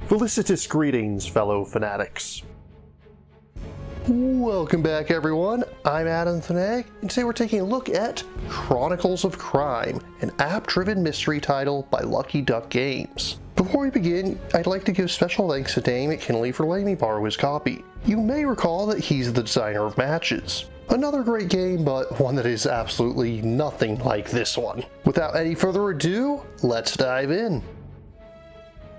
Felicitous greetings, fellow fanatics. Welcome back, everyone. I'm Alexandr, and today we're taking a look at Chronicles of Crime, an app-driven mystery title by Lucky Duck Games. Before we begin, I'd like to give special thanks to Dane McKinley for letting me borrow his copy. You may recall that he's the designer of Matches. Another great game, but one that is absolutely nothing like this one. Without any further ado, let's dive in.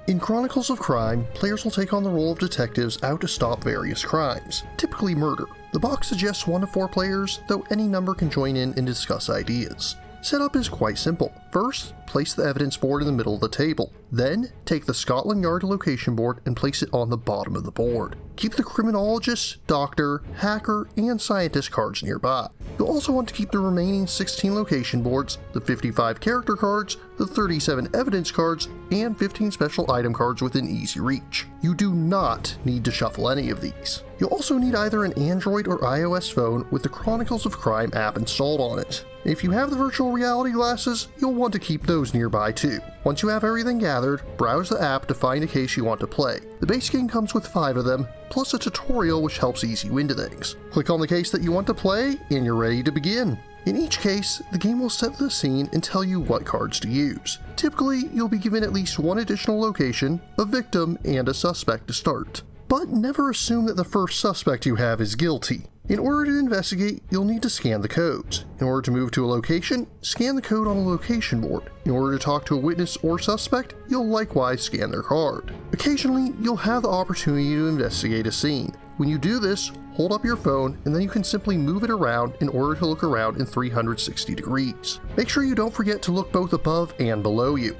In Chronicles of Crime, players will take on the role of detectives out to stop various crimes, typically murder. The box suggests 1 to 4 players, though any number can join in and discuss ideas. Setup is quite simple. First, place the evidence board in the middle of the table. Then, take the Scotland Yard location board and place it on the bottom of the board. Keep the criminologist, doctor, hacker, and scientist cards nearby. You'll also want to keep the remaining 16 location boards, the 55 character cards, the 37 evidence cards, and 15 special item cards within easy reach. You do not need to shuffle any of these. You'll also need either an Android or iOS phone with the Chronicles of Crime app installed on it. If you have the virtual reality glasses, you'll want to keep those nearby too. Once you have everything gathered, browse the app to find a case you want to play. The base game comes with 5 of them, plus a tutorial which helps ease you into things. Click on the case that you want to play, and you're ready to begin. In each case, the game will set the scene and tell you what cards to use. Typically, you'll be given at least 1 additional location, a victim, and a suspect to start. But never assume that the first suspect you have is guilty. In order to investigate, you'll need to scan the codes. In order to move to a location, scan the code on a location board. In order to talk to a witness or suspect, you'll likewise scan their card. Occasionally, you'll have the opportunity to investigate a scene. When you do this, hold up your phone and then you can simply move it around in order to look around in 360 degrees. Make sure you don't forget to look both above and below you.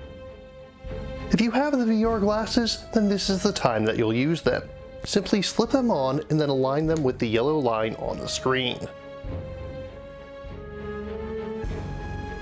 If you have the VR glasses, then this is the time that you'll use them. Simply slip them on and then align them with the yellow line on the screen.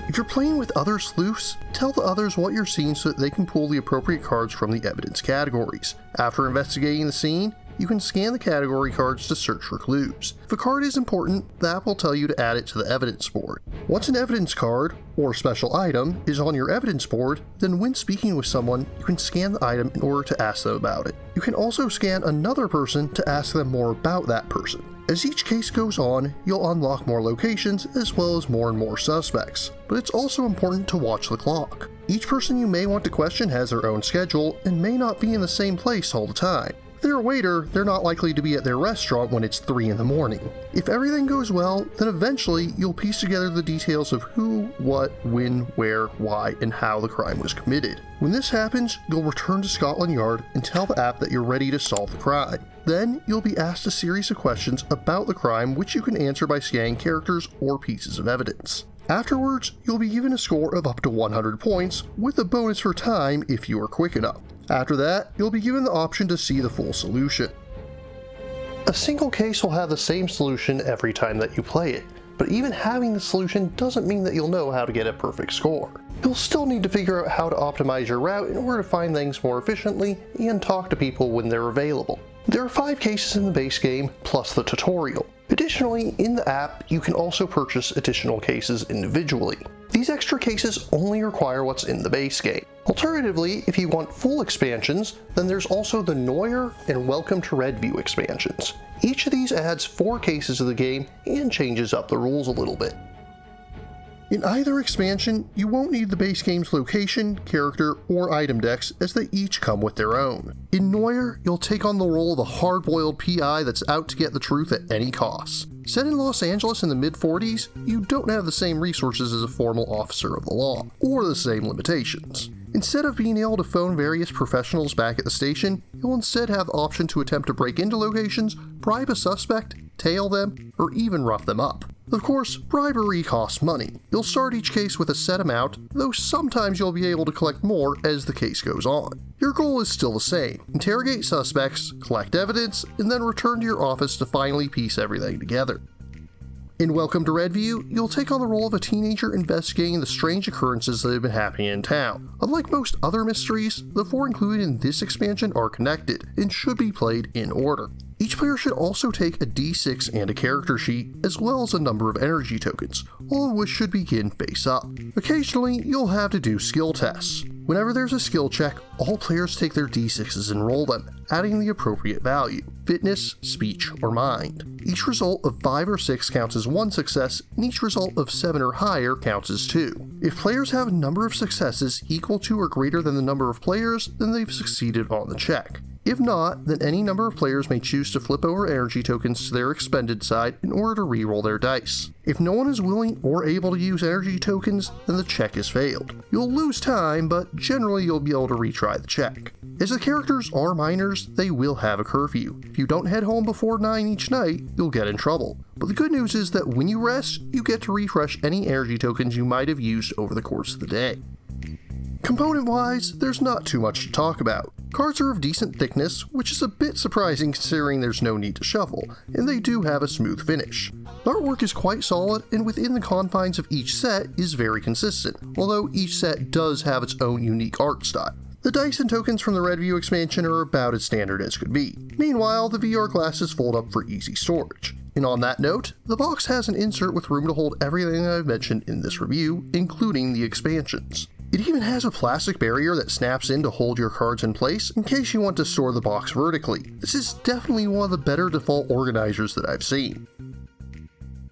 If you're playing with other sleuths, tell the others what you're seeing so that they can pull the appropriate cards from the evidence categories. After investigating the scene, you can scan the category cards to search for clues. If a card is important, the app will tell you to add it to the evidence board. Once an evidence card, or special item, is on your evidence board, then when speaking with someone, you can scan the item in order to ask them about it. You can also scan another person to ask them more about that person. As each case goes on, you'll unlock more locations as well as more and more suspects, but it's also important to watch the clock. Each person you may want to question has their own schedule and may not be in the same place all the time. If they're a waiter, they're not likely to be at their restaurant when it's 3 in the morning. If everything goes well, then eventually you'll piece together the details of who, what, when, where, why, and how the crime was committed. When this happens, you'll return to Scotland Yard and tell the app that you're ready to solve the crime. Then, you'll be asked a series of questions about the crime which you can answer by scanning characters or pieces of evidence. Afterwards, you'll be given a score of up to 100 points, with a bonus for time if you are quick enough. After that, you'll be given the option to see the full solution. A single case will have the same solution every time that you play it, but even having the solution doesn't mean that you'll know how to get a perfect score. You'll still need to figure out how to optimize your route in order to find things more efficiently and talk to people when they're available. There are 5 cases in the base game, plus the tutorial. Additionally, in the app, you can also purchase additional cases individually. These extra cases only require what's in the base game. Alternatively, if you want full expansions, then there's also the Noire and Welcome to Redview expansions. Each of these adds 4 cases of the game and changes up the rules a little bit. In either expansion, you won't need the base game's location, character, or item decks as they each come with their own. In Noire, you'll take on the role of a hard-boiled PI that's out to get the truth at any cost. Set in Los Angeles in the mid-40s, you don't have the same resources as a formal officer of the law, or the same limitations. Instead of being able to phone various professionals back at the station, you'll instead have the option to attempt to break into locations, bribe a suspect, tail them, or even rough them up. Of course, bribery costs money. You'll start each case with a set amount, though sometimes you'll be able to collect more as the case goes on. Your goal is still the same: interrogate suspects, collect evidence, and then return to your office to finally piece everything together. In Welcome to Redview, you'll take on the role of a teenager investigating the strange occurrences that have been happening in town. Unlike most other mysteries, the 4 included in this expansion are connected, and should be played in order. Each player should also take a d6 and a character sheet, as well as a number of energy tokens, all of which should begin face up. Occasionally, you'll have to do skill tests. Whenever there's a skill check, all players take their d6s and roll them, adding the appropriate value: fitness, speech, or mind. Each result of 5 or 6 counts as 1 success, and each result of 7 or higher counts as 2. If players have a number of successes equal to or greater than the number of players, then they've succeeded on the check. If not, then any number of players may choose to flip over energy tokens to their expended side in order to re-roll their dice. If no one is willing or able to use energy tokens, then the check is failed. You'll lose time, but generally you'll be able to retry the check. As the characters are minors, they will have a curfew. If you don't head home before 9 each night, you'll get in trouble. But the good news is that when you rest, you get to refresh any energy tokens you might have used over the course of the day. Component-wise, there's not too much to talk about. Cards are of decent thickness, which is a bit surprising considering there's no need to shuffle, and they do have a smooth finish. The artwork is quite solid, and within the confines of each set is very consistent, although each set does have its own unique art style. The dice and tokens from the Red View expansion are about as standard as could be. Meanwhile, the VR glasses fold up for easy storage. And on that note, the box has an insert with room to hold everything I've mentioned in this review, including the expansions. It even has a plastic barrier that snaps in to hold your cards in place in case you want to store the box vertically. This is definitely one of the better default organizers that I've seen.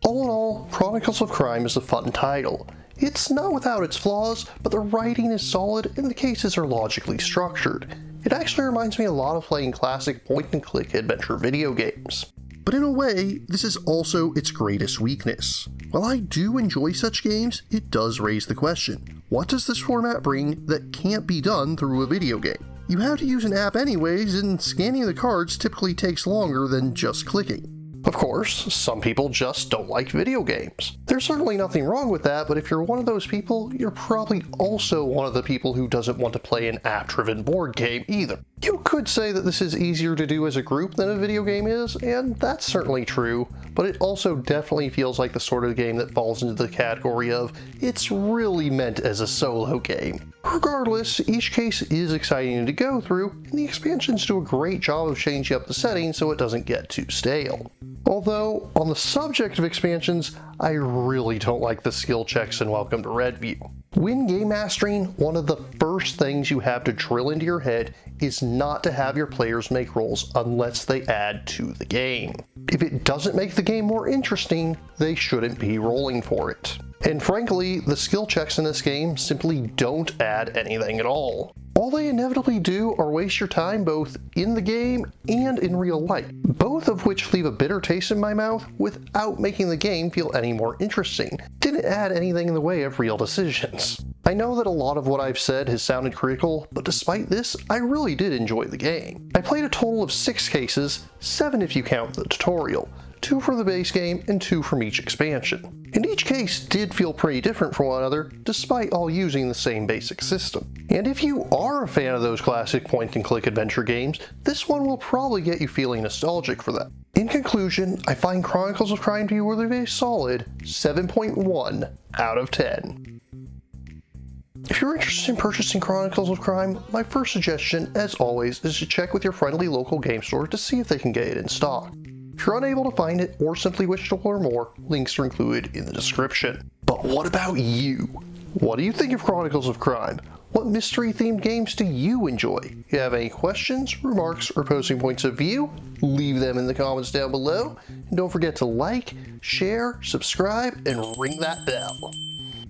All in all, Chronicles of Crime is a fun title. It's not without its flaws, but the writing is solid and the cases are logically structured. It actually reminds me a lot of playing classic point-and-click adventure video games. But in a way, this is also its greatest weakness. While I do enjoy such games, it does raise the question: what does this format bring that can't be done through a video game? You have to use an app anyways, and scanning the cards typically takes longer than just clicking. Of course, some people just don't like video games. There's certainly nothing wrong with that, but if you're one of those people, you're probably also one of the people who doesn't want to play an app-driven board game either. You could say that this is easier to do as a group than a video game is, and that's certainly true, but it also definitely feels like the sort of game that falls into the category of it's really meant as a solo game. Regardless, each case is exciting to go through, and the expansions do a great job of changing up the setting so it doesn't get too stale. Although, on the subject of expansions, I really don't like the skill checks in Welcome to Red View. When game mastering, one of the first things you have to drill into your head is not to have your players make rolls unless they add to the game. If it doesn't make the game more interesting, they shouldn't be rolling for it. And frankly, the skill checks in this game simply don't add anything at all. All they inevitably do are waste your time both in the game and in real life, both of which leave a bitter taste in my mouth without making the game feel any more interesting. Didn't add anything in the way of real decisions. I know that a lot of what I've said has sounded critical, but despite this, I really did enjoy the game. I played a total of 6 cases, 7 if you count the tutorial, 2 for the base game and 2 from each expansion. And each case did feel pretty different from one another, despite all using the same basic system. And if you are a fan of those classic point-and-click adventure games, this one will probably get you feeling nostalgic for them. In conclusion, I find Chronicles of Crime to be worthy of a solid 7.1 out of 10. If you're interested in purchasing Chronicles of Crime, my first suggestion, as always, is to check with your friendly local game store to see if they can get it in stock. If you're unable to find it or simply wish to learn more, links are included in the description. But what about you? What do you think of Chronicles of Crime? What mystery-themed games do you enjoy? If you have any questions, remarks, or opposing points of view, leave them in the comments down below. And don't forget to like, share, subscribe, and ring that bell.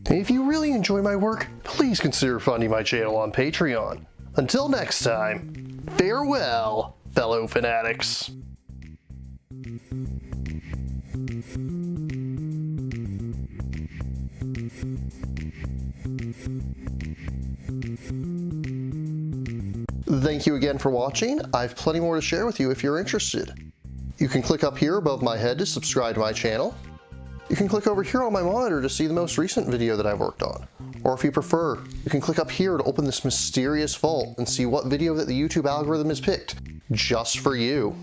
And if you really enjoy my work, please consider funding my channel on Patreon. Until next time, farewell, fellow fanatics. Thank you again for watching. I have plenty more to share with you if you're interested. You can click up here above my head to subscribe to my channel. You can click over here on my monitor to see the most recent video that I've worked on. Or if you prefer, you can click up here to open this mysterious vault and see what video that the YouTube algorithm has picked just for you.